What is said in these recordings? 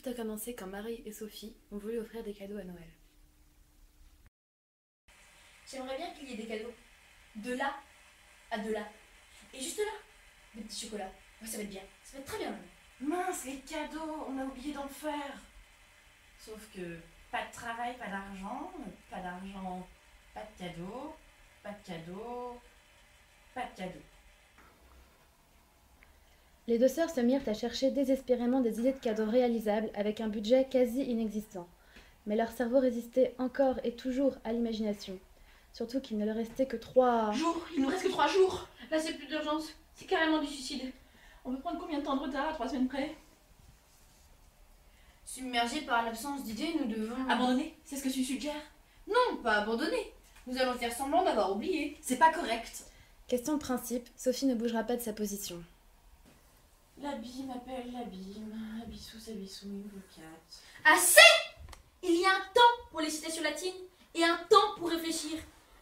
a commencé quand Marie et Sophie ont voulu offrir des cadeaux à Noël. J'aimerais bien qu'il y ait des cadeaux. De là à de là. Et juste là, des petits chocolats. Ouais, ça va être bien. Ça va être très bien même. Mince, les cadeaux, on a oublié d'en faire. Sauf que pas de travail, pas d'argent, pas d'argent, pas de cadeaux, pas de cadeaux, pas de cadeaux. Les deux sœurs se mirent à chercher désespérément des idées de cadeaux réalisables avec un budget quasi inexistant. Mais leur cerveau résistait encore et toujours à l'imagination. Surtout qu'il ne leur restait que 3 jours. Il nous reste que 3 jours. Là, c'est plus d'urgence. C'est carrément du suicide. On peut prendre combien de temps de retard à 3 semaines près? Submergés par l'absence d'idées, nous devons... Abandonner? C'est ce que tu suggères? Non, pas abandonner. Nous allons faire semblant d'avoir oublié. C'est pas correct. Question de principe, Sophie ne bougera pas de sa position. L'abîme appelle l'abîme. Abyssus abyssus invocat. Assez! Il y a un temps pour les citations latines et un temps pour réfléchir.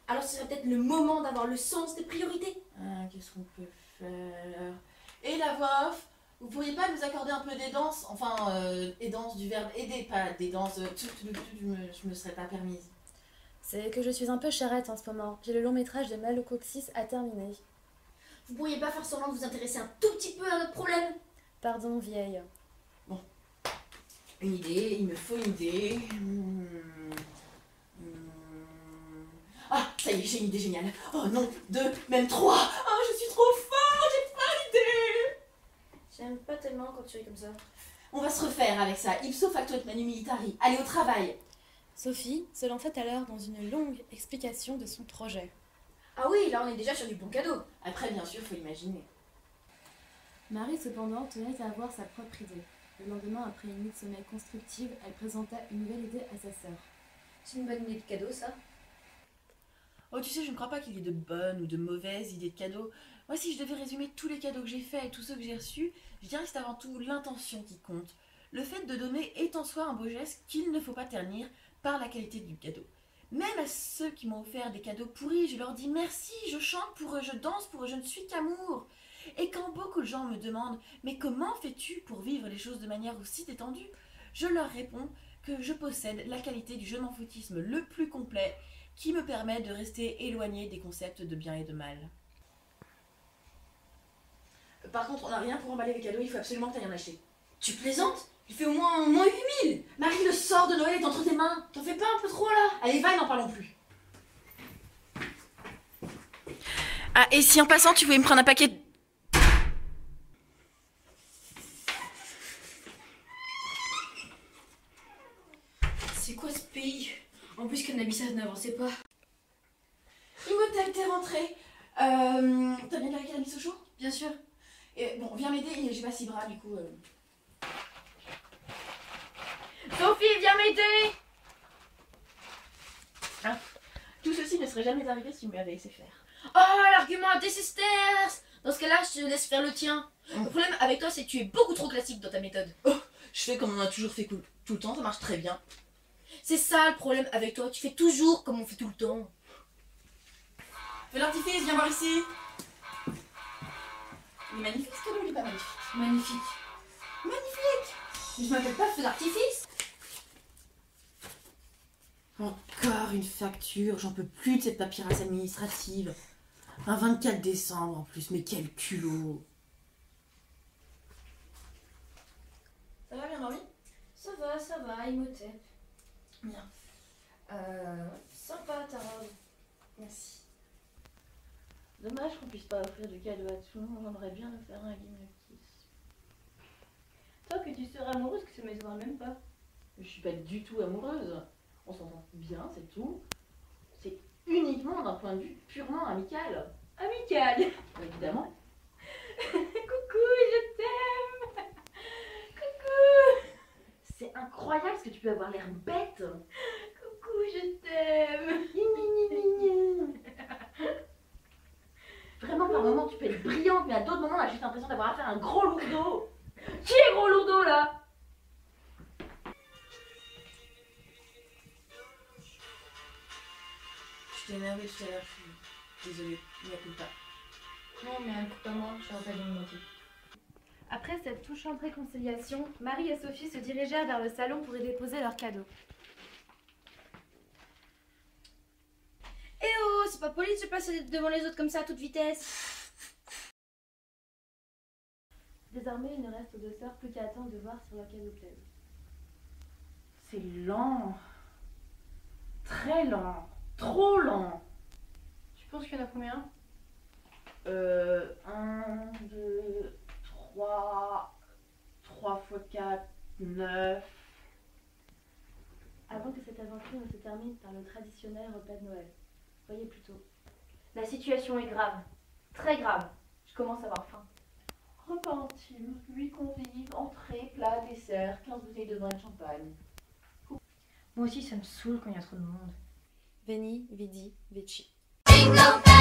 Alors ce serait peut-être le moment d'avoir le sens des priorités. Ah, qu'est-ce qu'on peut faire? Et la voix off, vous pourriez pas nous accorder un peu d'aidance? Enfin, aidance du verbe aider, pas d'aidance. Je me serais pas permise. C'est que je suis un peu charrette en ce moment. J'ai le long métrage de Malocoxis à terminer. Vous pourriez pas faire semblant de vous intéresser un tout petit peu à notre problème? Pardon, vieille. Bon. Une idée, il me faut une idée. Ah, ça y est, j'ai une idée géniale. Oh non, 2, même 3. Oh, je suis trop fort, j'ai plein d'idées. J'aime pas tellement quand tu es comme ça. On va se refaire avec ça. Ipso facto et manu militari. Allez au travail. Sophie se lançait alors dans une longue explication de son projet. Ah oui, là on est déjà sur du bon cadeau. Après, bien sûr, faut imaginer. Marie, cependant, tenait à avoir sa propre idée. Le lendemain, après une nuit de sommeil constructive, elle présenta une nouvelle idée à sa sœur. C'est une bonne idée de cadeau, ça. Oh, tu sais, je ne crois pas qu'il y ait de bonnes ou de mauvaises idées de cadeaux. Moi, si je devais résumer tous les cadeaux que j'ai faits et tous ceux que j'ai reçus, je dirais que c'est avant tout l'intention qui compte. Le fait de donner est en soi un beau geste qu'il ne faut pas ternir par la qualité du cadeau. Même à ceux qui m'ont offert des cadeaux pourris, je leur dis merci, je chante pour eux, je danse pour eux, je ne suis qu'amour. Et quand beaucoup de gens me demandent « Mais comment fais-tu pour vivre les choses de manière aussi détendue ?» je leur réponds que je possède la qualité du je m'en foutisme le plus complet qui me permet de rester éloigné des concepts de bien et de mal. Par contre, on n'a rien pour emballer les cadeaux, il faut absolument que tu ailles en acheter. Tu plaisantes? Il fait au moins 8000. Marie, le sort de Noël est entre tes mains. T'en fais pas un peu trop là? Allez, va et n'en parlons plus. Ah, et si en passant, tu voulais me prendre un paquet de... C'est quoi ce pays? En plus Cannabis n'avançait pas. Imhotep, t'es rentré. T'as bien gardé la mise au chaud? Bien sûr. Et bon, viens m'aider, j'ai pas 6 bras du coup. Sophie, viens m'aider! Hein? Tout ceci ne serait jamais arrivé si tu m'avais laissé faire. Oh, l'argument à des sisters! Dans ce cas-là, je te laisse faire le tien. Le problème avec toi, c'est que tu es beaucoup trop classique dans ta méthode. Oh, je fais comme on a toujours fait tout le temps, ça marche très bien. C'est ça le problème avec toi, tu fais toujours comme on fait tout le temps. Fais l'artifice, viens voir ici. Il est magnifique ce cadeau, il est pas magnifique. Magnifique. Magnifique! Mais je m'appelle pas feu d'artifice. Encore une facture, j'en peux plus de cette paperasse administrative. Un 24 décembre en plus, mais quel culot. Ça va bien dormi? Ça va, Imhotep. Bien. Sympa ta robe. Merci. Dommage qu'on puisse pas offrir de cadeau à tout le monde, j'aimerais bien me faire un guimauve. Toi que tu seras amoureuse que ça ne m'étonnerait même pas. Je suis pas du tout amoureuse. On s'entend bien, c'est tout. C'est uniquement d'un point de vue purement amical. Amical. Évidemment. Coucou, je t'aime. Coucou. C'est incroyable ce que tu peux avoir l'air bête. Coucou, je t'aime. Vraiment, par moments, tu peux être brillante, mais à d'autres moments, on a juste l'impression d'avoir affaire à un gros lourdeau. Qui est gros lourdeau là? Je t'ai énervé tout à l'heure, je suis désolée, il n'y a plus pas. Non, mais écoute pas moi, je serai pas d'une moitié. Après cette touchante réconciliation, Marie et Sophie se dirigèrent vers le salon pour y déposer leurs cadeaux. Eh oh, c'est pas poli de se passer devant les autres comme ça à toute vitesse. Désormais, il ne reste aux deux sœurs plus qu'à attendre de voir sur leur cadeau plaise. C'est lent. Très lent. Trop lent. Tu penses qu'il y en a combien? 1, 2, 3, 3 fois 4, 9. Avant que cette aventure ne se termine par le traditionnel repas de Noël. Voyez plutôt. La situation est grave. Très grave. Je commence à avoir faim. Repas intime, 8 convives, entrée, plat, dessert, 15 bouteilles de vin et de champagne. Moi aussi, ça me saoule quand il y a trop de monde. Veni, vidi, vici. Jingle bells.